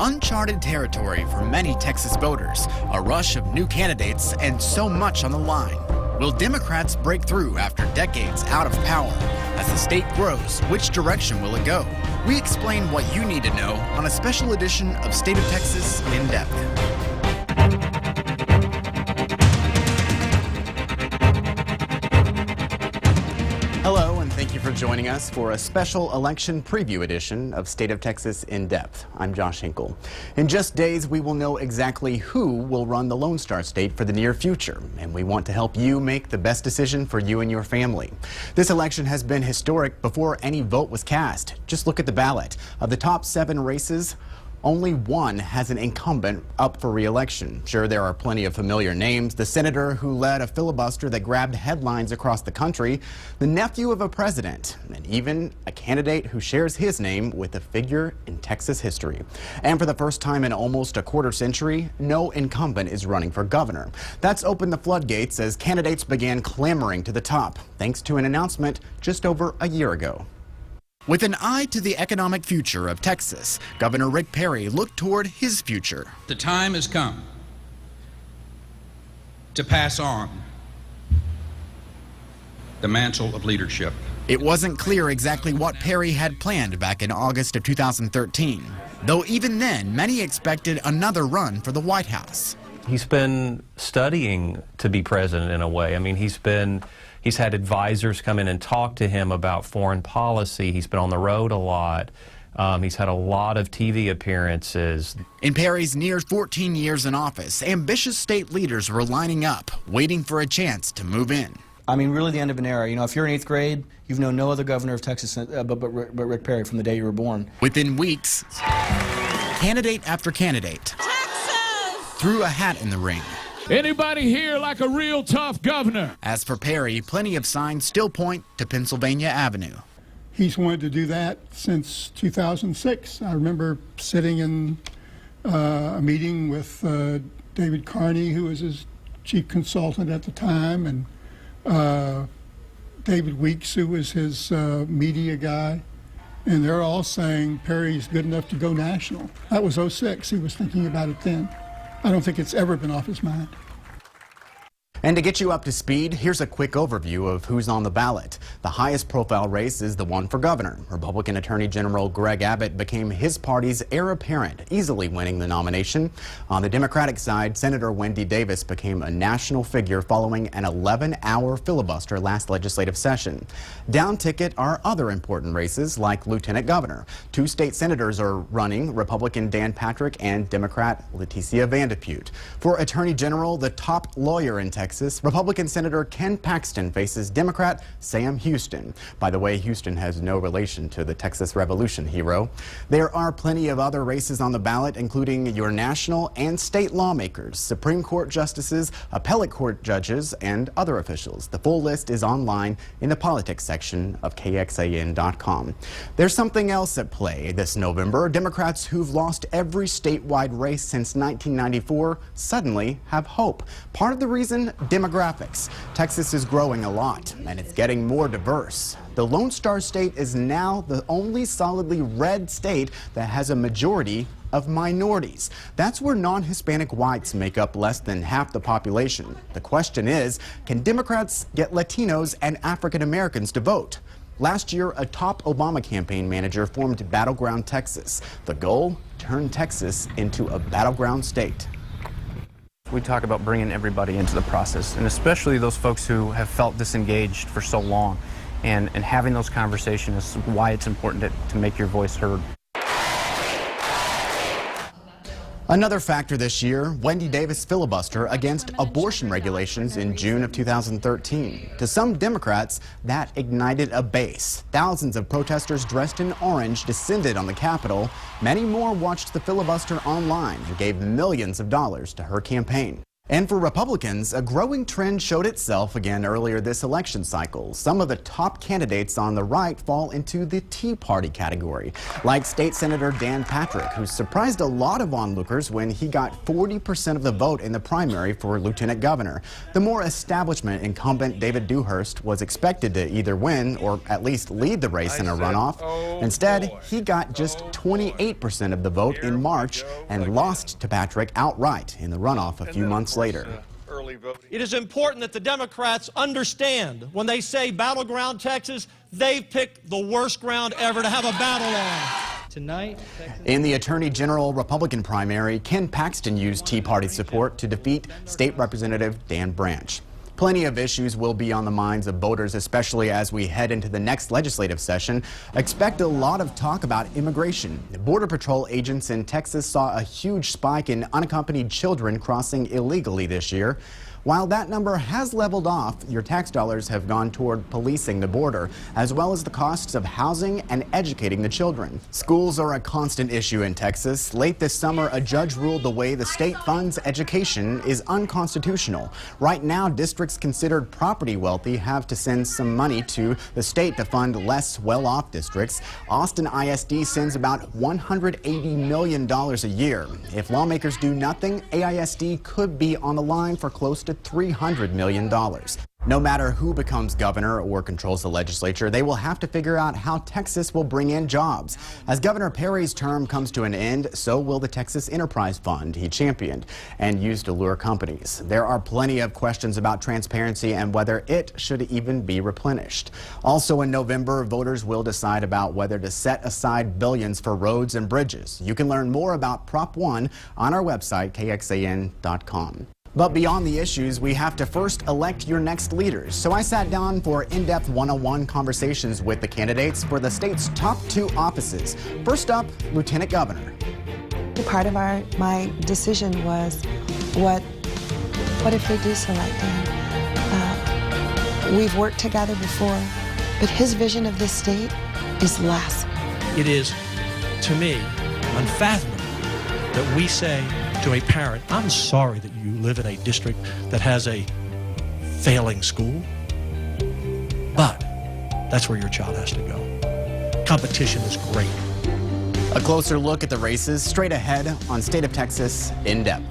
Uncharted territory for many Texas voters, a rush of new candidates, and so much on the line. Will Democrats break through after decades out of power? As the state grows, which direction will it go? We explain what you need to know on a special edition of State of Texas In Depth. Hello, and thank you for joining us for a special election preview edition of State of Texas In Depth. I'm Josh Hinkle. In just days, we will know exactly who will run the Lone Star State for the near future, and we want to help you make the best decision for you and your family. This election has been historic before any vote was cast. Just look at the ballot. Of the top 7 races, only one has an incumbent up for re-election. Sure, there are plenty of familiar names. The senator who led a filibuster that grabbed headlines across the country, the nephew of a president, and even a candidate who shares his name with a figure in Texas history. And for the first time in almost a quarter century, no incumbent is running for governor. That's opened the floodgates as candidates began clamoring to the top, thanks to an announcement just over a year ago. With an eye to the economic future of Texas, Governor Rick Perry looked toward his future. The time has come to pass on the mantle of leadership. It wasn't clear exactly what Perry had planned back in August of 2013, though even then, many expected another run for the White House. He's been studying to be president in a way. I mean, he's had advisors come in and talk to him about foreign policy. He's been on the road a lot. He's had a lot of TV appearances. In Perry's near 14 years in office, ambitious state leaders were lining up, waiting for a chance to move in. I mean, really the end of an era. You know, if you're in 8th grade, you've known no other governor of Texas but Rick Perry from the day you were born. Within weeks, candidate after candidate threw a hat in the ring. Anybody here like a real tough governor? As for Perry, plenty of signs still point to Pennsylvania Avenue. He's wanted to do that since 2006. I remember sitting in a meeting with David Carney, who was his chief consultant at the time, and David Weeks, who was his media guy. And they're all saying Perry's good enough to go national. That was 06. He was thinking about it then. I don't think it's ever been off his mind. And to get you up to speed, here's a quick overview of who's on the ballot. The highest profile race is the one for governor. Republican Attorney General Greg Abbott became his party's heir apparent, easily winning the nomination. On the Democratic side, Senator Wendy Davis became a national figure following an 11-hour filibuster last legislative session. Down ticket are other important races like Lieutenant Governor. 2 state senators are running, Republican Dan Patrick and Democrat Leticia Vandepute. For Attorney General, the top lawyer in Texas, Republican Senator Ken Paxton faces Democrat Sam Houston. By the way, Houston has no relation to the Texas Revolution hero. There are plenty of other races on the ballot, including your national and state lawmakers, Supreme Court justices, appellate court judges, and other officials. The full list is online in the politics section of KXAN.com. There's something else at play this November. Democrats who've lost every statewide race since 1994 suddenly have hope. Part of the reason? Demographics. Texas is growing a lot, and it's getting more diverse. The Lone Star State is now the only solidly red state that has a majority of minorities. That's where non-Hispanic whites make up less than half the population. The question is, can Democrats get Latinos and African Americans to vote? Last year, a top Obama campaign manager formed Battleground Texas. The goal? Turn Texas into a battleground state. We talk about bringing everybody into the process, and especially those folks who have felt disengaged for so long. And having those conversations is why it's important to make your voice heard. Another factor this year, Wendy Davis' filibuster against abortion regulations in June of 2013. To some Democrats, that ignited a base. Thousands of protesters dressed in orange descended on the Capitol. Many more watched the filibuster online and gave millions of dollars to her campaign. And for Republicans, a growing trend showed itself again earlier this election cycle. Some of the top candidates on the right fall into the Tea Party category, like State Senator Dan Patrick, who surprised a lot of onlookers when he got 40% of the vote in the primary for lieutenant governor. The more establishment incumbent David Dewhurst was expected to either win or at least lead the race in a runoff. Instead, he got just 28% of the vote in March and lost to Patrick outright in the runoff a few months later. It is important that the Democrats understand when they say battleground Texas, they've picked the worst ground ever to have a battle on. Tonight, in the Attorney General Republican primary, Ken Paxton used Tea Party support to defeat State Representative Dan Branch. Plenty of issues will be on the minds of voters, especially as we head into the next legislative session. Expect a lot of talk about immigration. Border Patrol agents in Texas saw a huge spike in unaccompanied children crossing illegally this year. While that number has leveled off, your tax dollars have gone toward policing the border, as well as the costs of housing and educating the children. Schools are a constant issue in Texas. Late this summer, a judge ruled the way the state funds education is unconstitutional. Right now, districts considered property wealthy have to send some money to the state to fund less well-off districts. Austin ISD sends about $180 million a year. If lawmakers do nothing, AISD could be on the line for close to $300 million. No matter who becomes governor or controls the legislature, they will have to figure out how Texas will bring in jobs. As Governor Perry's term comes to an end, so will the Texas Enterprise Fund he championed and used to lure companies. There are plenty of questions about transparency and whether it should even be replenished. Also in November, voters will decide about whether to set aside billions for roads and bridges. You can learn more about Prop 1 on our website, kxan.com. But beyond the issues, we have to first elect your next leaders. So I sat down for in-depth one-on-one conversations with the candidates for the state's top 2 offices. First up, Lieutenant Governor. Part of my decision was, what if they do select him? We've worked together before, but his vision of this state is less. It is, to me, unfathomable that we say to a parent, I'm sorry that you live in a district that has a failing school, but that's where your child has to go. Competition is great. A closer look at the races straight ahead on State of Texas In Depth.